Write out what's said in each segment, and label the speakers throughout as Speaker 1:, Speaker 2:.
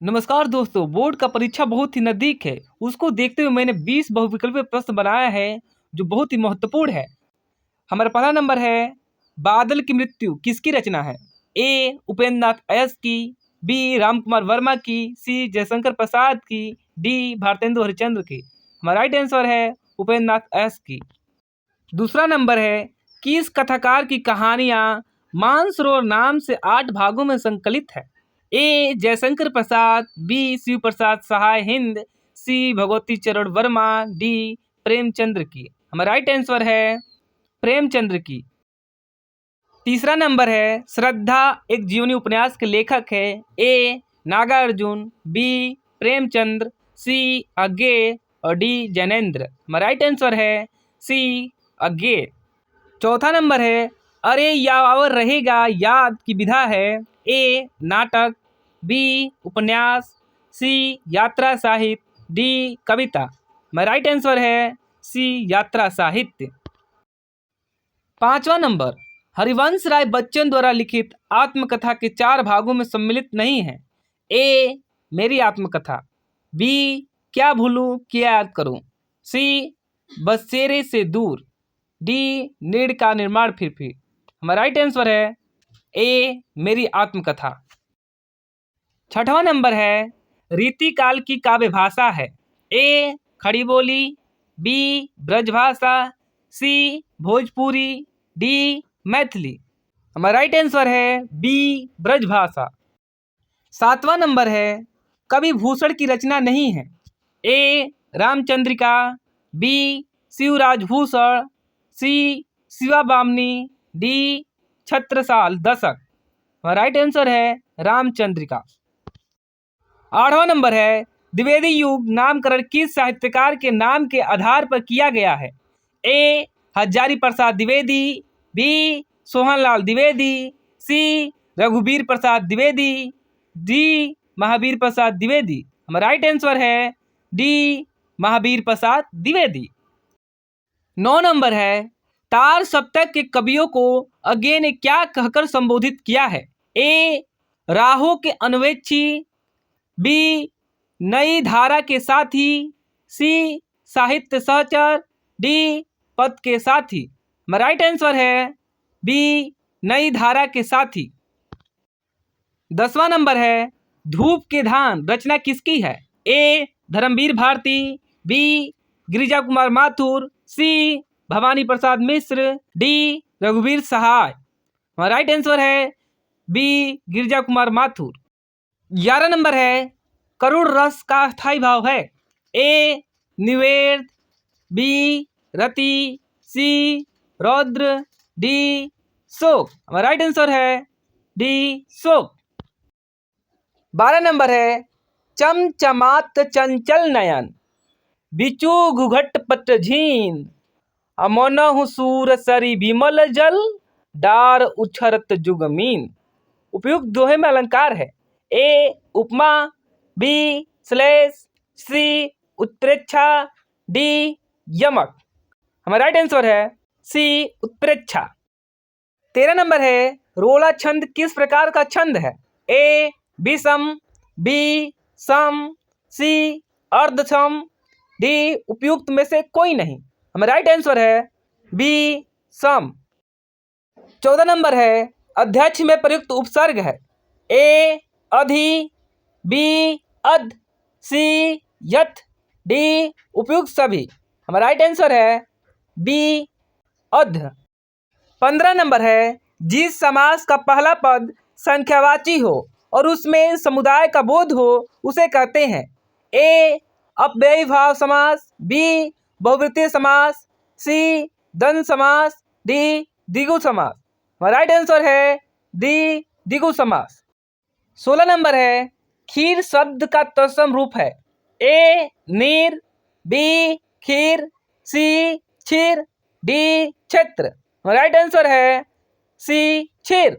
Speaker 1: नमस्कार दोस्तों, बोर्ड का परीक्षा बहुत ही नज़दीक है। उसको देखते हुए मैंने 20 बहुविकल्पीय प्रश्न बनाया है जो बहुत ही महत्वपूर्ण है। हमारा पहला नंबर है, बादल की मृत्यु किसकी रचना है? ए उपेंद्र नाथ अय्यर की, बी रामकुमार वर्मा की, सी जयशंकर प्रसाद की, डी भारतेंदु हरिश्चंद्र की। हमारा राइट आंसर है उपेंद्र नाथ अय्यर की। दूसरा नंबर है, किस कथाकार की कहानियाँ मानसरोवर नाम से 8 भागों में संकलित है? ए जयशंकर प्रसाद, बी शिव प्रसाद सहाय हिंद, सी भगवती चरण वर्मा, डी प्रेमचंद्र की। हमारा राइट आंसर है प्रेमचंद्र की। तीसरा नंबर है, श्रद्धा एक जीवनी उपन्यास के लेखक है? ए नागार्जुन, बी प्रेमचंद्र, सी अज्ञे और डी जैनेन्द्र। हमारा राइट आंसर है सी अज्ञे। चौथा नंबर है, अरे यावर रहेगा याद की विधा है? ए नाटक, बी उपन्यास, सी यात्रा साहित्य, डी कविता। हमारा राइट आंसर है सी यात्रा साहित्य। पांचवा नंबर, हरिवंश राय बच्चन द्वारा लिखित आत्मकथा के 4 भागों में सम्मिलित नहीं है? ए मेरी आत्मकथा, बी क्या भूलूं क्या याद करूं, सी बसेरे से दूर, डी नीड़ का निर्माण फिर। हमारा राइट आंसर है ए मेरी आत्मकथा। छठवां नंबर है, रीतिकाल की काव्य भाषा है? ए खड़ी बोली, बी ब्रजभाषा, सी भोजपुरी, डी मैथिली। हमारा राइट आंसर है बी ब्रजभाषा। सातवां नंबर है, कवि भूषण की रचना नहीं है? ए रामचंद्रिका, बी शिवराज भूषण, सी शिवा बामनी, डी छत्रसाल दशक। हमारा राइट आंसर है रामचंद्रिका। आठवां नंबर है, द्विवेदी युग नामकरण किस साहित्यकार के नाम के आधार पर किया गया है? ए हजारी प्रसाद द्विवेदी, बी सोहनलाल द्विवेदी, सी रघुवीर प्रसाद द्विवेदी, डी महावीर प्रसाद द्विवेदी। हमारा राइट आंसर है डी महावीर प्रसाद द्विवेदी। 9 नंबर है, तार सप्तक के कवियों को अज्ञे ने क्या कहकर संबोधित किया है? ए राहों के अन्वेषी, बी नई धारा के साथी, सी साहित्य सहचर, डी पद के साथी। हमारा राइट आंसर है बी नई धारा के साथी। 10वां नंबर है, धूप के धान रचना किसकी है? ए धर्मवीर भारती, बी गिरिजा कुमार माथुर, सी भवानी प्रसाद मिश्र, डी रघुवीर सहाय। हमारा राइट आंसर है बी गिरिजा कुमार माथुर। 11 नंबर है, करुण रस का स्थायी भाव है? ए निवेद, बी रति, सी रौद्र, डी शोक। हमारा राइट आंसर है डी शोक। 12 नंबर है, चमचमात चंचल नयन, बिचू घुघट पट झीन, अमनहु सूर सरी विमल जल, डार उछरत जुगमीन। उपयुक्त दोहे में अलंकार है? ए उपमा, बी श्लेष, सी उत्प्रेक्षा, डी यमक। हमारा राइट आंसर है सी उत्प्रेक्षा। 13 नंबर है, रोला छंद किस प्रकार का छंद है? ए विषम, बी सम, सी अर्धसम, डी उपयुक्त में से कोई नहीं। हमारा राइट आंसर है बी सम। 14 नंबर है, अध्यक्ष में प्रयुक्त उपसर्ग है? ए अधि, बी अध, सी यथ, डी उपयुक्त सभी। हमारा राइट आंसर है बी अध। 15 नंबर है, जिस समास का पहला पद संख्यावाची हो और उसमें समुदाय का बोध हो उसे कहते हैं? ए अपव्ययी भाव समास, बी बहुवृत्तीय समास, सी द्वंद्व समास, डी द्विगु समास। हमारा राइट आंसर है डी द्विगु समास। 16 नंबर है, खीर शब्द का तत्सम रूप है? ए नीर, बी खीर, सी क्षीर, डी क्षेत्र। हमारा राइट आंसर है सी क्षीर।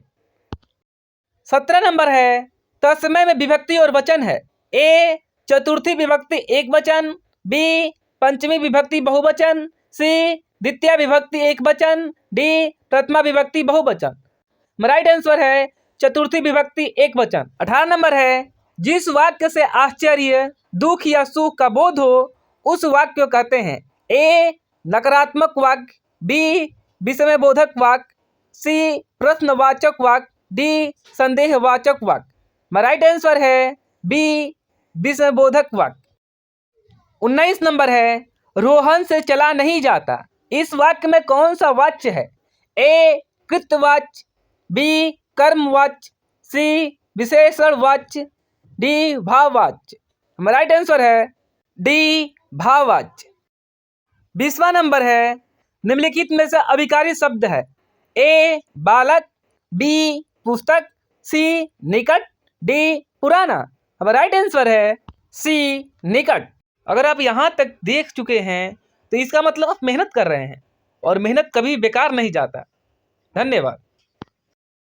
Speaker 1: 17 नंबर है, तत्समय में विभक्ति और वचन है? ए चतुर्थी विभक्ति एक वचन, बी पंचमी विभक्ति बहुवचन, सी द्वितीय विभक्ति एक वचन, डी प्रथमा विभक्ति बहुवचन। हमारा राइट आंसर है चतुर्थी विभक्ति एक वचन। 18 नंबर है, जिस वाक्य से आश्चर्य, दुख या सुख का बोध हो उस वाक्य को कहते हैं ए नकारात्मक वाक्य, बी विस्मयबोधक वाक्य, सी प्रश्नवाचक वाक्य, डी संदेहवाचक वाक्य। मेरा राइट आंसर है बी विस्मयबोधक वाक्य। 19 नंबर है रोहन से चला नहीं जाता। इस वाक्य में कौन सा वाच्य है? ए कृतवाच्य, बी कर्मवाच्य, सी विशेषणवाच्य, डी भाववाच्य। हमारा राइट आंसर है डी भाववाच्य। 20वां नंबर है निम्नलिखित में से अभिकारी शब्द है ए बालक, बी पुस्तक, सी निकट, डी पुराना। हमारा राइट आंसर है सी निकट। अगर आप यहाँ तक देख चुके हैं तो इसका मतलब आप मेहनत कर रहे हैं और मेहनत कभी बेकार नहीं जाता। धन्यवाद।